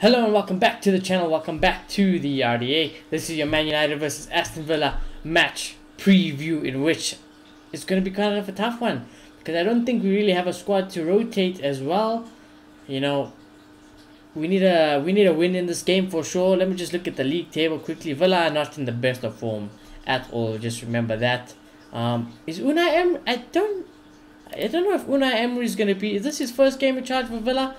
Hello and welcome back to the channel, welcome back to the RDA. This is your Man United versus Aston Villa match preview, in which it's going to be kind of a tough one because I don't think we really have a squad to rotate as well. You know, we need a win in this game for sure. Let me just look at the league table quickly. Villa are not in the best of form at all, just remember that. Is Unai Emery, I don't know if Unai Emery is going to be, is this his first game in charge for Villa?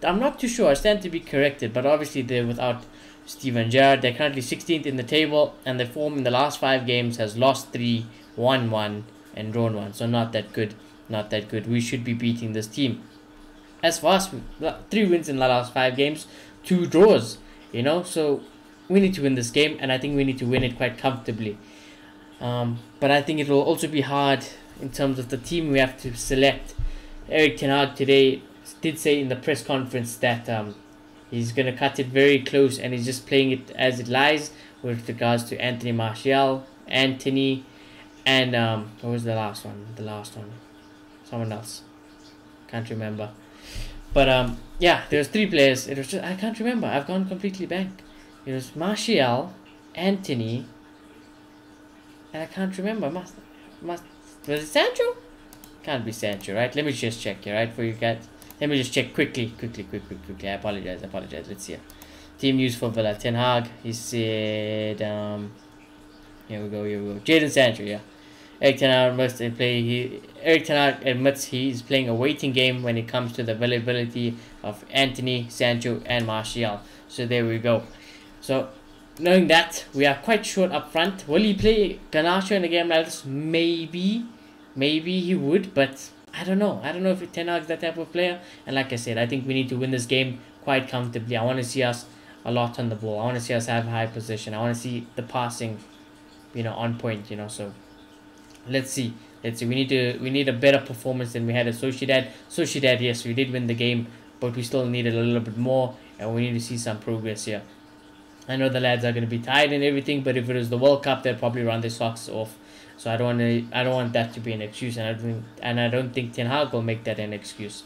I'm not too sure. I stand to be corrected, but obviously they're without Steven Gerrard. They're currently 16th in the table, and their form in the last 5 games has lost 3, won 1, and drawn 1. So not that good. Not that good. We should be beating this team. As for us, 3 wins in the last 5 games, 2 draws. You know, so we need to win this game, and I think we need to win it quite comfortably. But I think it will also be hard in terms of the team we have to select. Erik ten Hag today did say in the press conference that he's going to cut it very close and he's just playing it as it lies with regards to Anthony Martial, Anthony, and what was the last one? Someone else. Can't remember. But yeah, there was 3 players. It was just, I can't remember. I've gone completely blank. It was Martial, Anthony, and I can't remember. Was it Sancho? Can't be Sancho, right? Let me just check here, right, for you guys. Let me just check quickly. I apologize. Let's see. Team news for Villa. Ten Hag. He said, here we go. Jadon Sancho, yeah. Erik ten Hag must play. Erik ten Hag admits he's playing a waiting game when it comes to the availability of Anthony, Sancho, and Martial. So there we go. So knowing that, we are quite short up front. Will he play Garnacho in a game like this? Maybe he would, but I don't know. I don't know if Ten Hag's that type of player. And like I said, I think we need to win this game quite comfortably. I want to see us a lot on the ball. I want to see us have high position. I want to see the passing, on point. So let's see. We need a better performance than we had at Sociedad. Sociedad, yes, we did win the game, but we still needed a little bit more, and we need to see some progress here. I know the lads are going to be tired and everything, but if it was the World Cup, they'd probably run their socks off. So I don't want that to be an excuse, and I don't think Ten Hag will make that an excuse.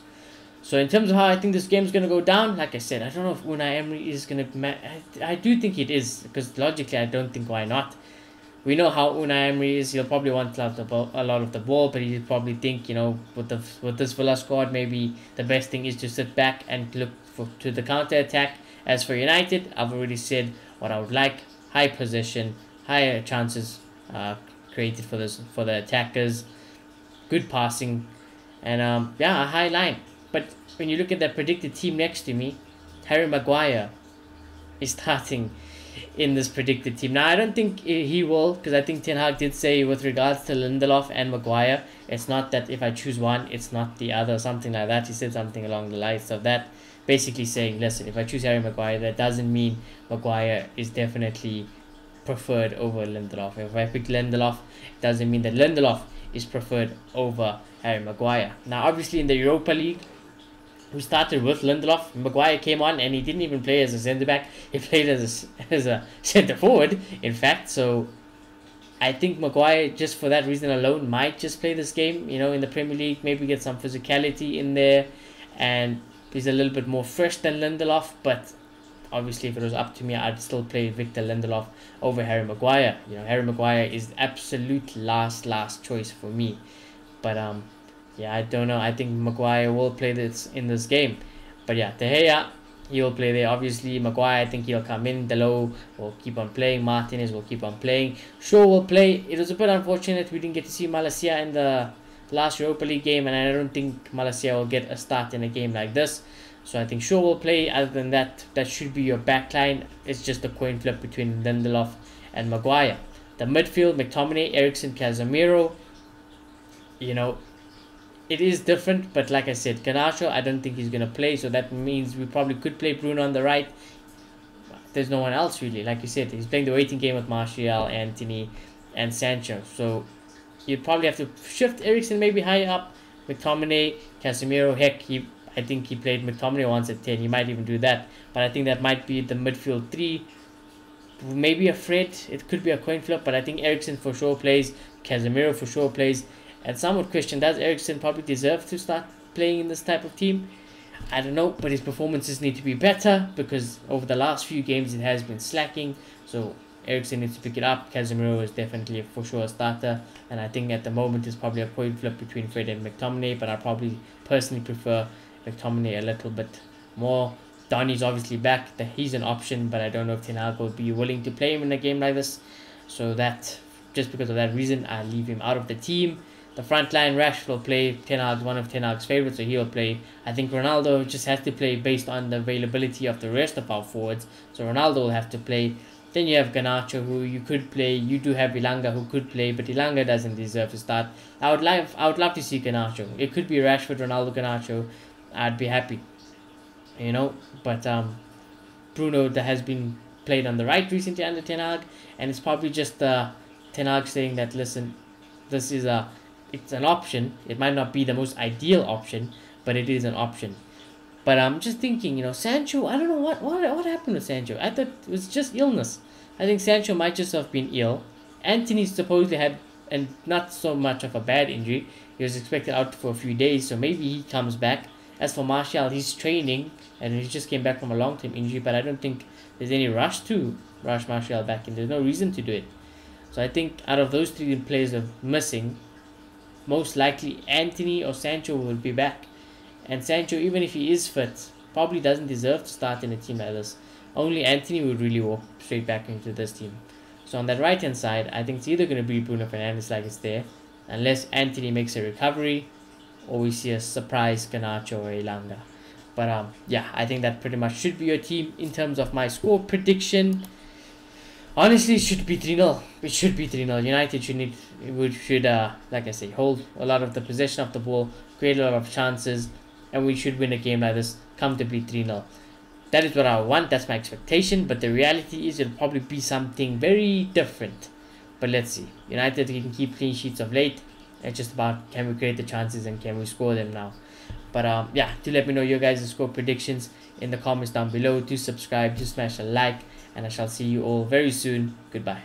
So in terms of how I think this game is going to go down, like I said, I don't know if Unai Emery is going to. I do think it is, because logically I don't think why not. We know how Unai Emery is. He'll probably want a lot of the ball, but he'll probably think, with this Villa squad, maybe the best thing is to sit back and look to the counter attack. As for United, I've already said what I would like: high possession, higher chances created for the attackers, good passing, and a high line. But when you look at that predicted team next to me, Harry Maguire is starting in this predicted team. Now I don't think he will, because I think Ten Hag did say with regards to Lindelof and Maguire, it's not that if I choose one, it's not the other, something like that. He said something along the lines of that, basically saying, listen, if I choose Harry Maguire, that doesn't mean Maguire is definitely preferred over Lindelof. If I pick Lindelof, it doesn't mean that Lindelof is preferred over Harry Maguire. Now obviously in the Europa League, we started with Lindelof. Maguire came on and he didn't even play as a centre back. He played as a centre forward, in fact. So I think Maguire, just for that reason alone, might just play this game. In the Premier League, maybe get some physicality in there, and he's a little bit more fresh than Lindelof. But obviously, if it was up to me, I'd still play Victor Lindelof over Harry Maguire. Harry Maguire is the absolute last choice for me. But yeah, I don't know. I think Maguire will play in this game. But yeah, De Gea, he will play there. Obviously, Maguire, I think he'll come in. Delo will keep on playing. Martinez will keep on playing. Shaw will play. It was a bit unfortunate we didn't get to see Malacia in the last Europa League game, and I don't think Malacia will get a start in a game like this. So I think Shaw will play. Other than that, that should be your backline. It's just a coin flip between Lindelof and Maguire. The midfield, McTominay, Eriksen, Casemiro. It is different, but like I said, Garnacho, I don't think he's going to play. So that means we probably could play Bruno on the right. There's no one else really. Like you said, he's playing the waiting game with Martial, Anthony, and Sancho. So you'd probably have to shift Eriksen maybe higher up. McTominay, Casemiro, heck, I think he played McTominay once at 10. He might even do that. But I think that might be the midfield 3. Maybe a Fred. It could be a coin flip. But I think Eriksen for sure plays. Casemiro for sure plays. And some would question, does Eriksen probably deserve to start playing in this type of team? I don't know, but his performances need to be better because over the last few games it has been slacking. So Eriksen needs to pick it up. Casemiro is definitely for sure a starter, and I think at the moment it's probably a coin flip between Fred and McTominay, but I probably personally prefer McTominay a little bit more. Donny's obviously back, that he's an option, but I don't know if Ten Hag will be willing to play him in a game like this. So that, just because of that reason, I leave him out of the team. The front line, Rashford will play. Ten Hag's one of Ten Hag's favourites, so he'll play. I think Ronaldo just has to play based on the availability of the rest of our forwards. So Ronaldo will have to play. Then you have Garnacho, who you could play. You do have Ilanga, who could play, but Ilanga doesn't deserve to start. I would love to see Garnacho. It could be Rashford, Ronaldo, Garnacho. I'd be happy, you know. But Bruno that has been played on the right recently under Ten Hag, and it's probably just Ten Hag saying that, listen, this is it's an option. It might not be the most ideal option, but it is an option. But I'm just thinking, you know, Sancho, I don't know what happened with Sancho. I thought it was just illness. I think Sancho might just have been ill. Anthony supposedly had, and not so much of a bad injury. He was expected out for a few days, so maybe he comes back. As for Martial, he's training, and he just came back from a long-term injury, but I don't think there's any rush to rush Martial back in. There's no reason to do it. So I think out of those three players are missing, most likely Anthony or Sancho will be back. And Sancho, even if he is fit, probably doesn't deserve to start in a team like this. Only Anthony would really walk straight back into this team. So on that right hand side, I think it's either going to be Bruno Fernandes like it's there, unless Anthony makes a recovery, or we see a surprise Garnacho or Ilanga. But yeah, I think that pretty much should be your team. In terms of my score prediction, honestly, it should be 3-0. It should be 3-0. United should like I say, hold a lot of the possession of the ball, create a lot of chances, and we should win a game like this comfortably 3-0. That is what I want. That's my expectation. But the reality is it'll probably be something very different. But let's see. United can keep clean sheets of late. It's just about, can we create the chances and can we score them now? But yeah, do let me know your guys' score predictions in the comments down below. Do subscribe, do smash a like, and I shall see you all very soon. Goodbye.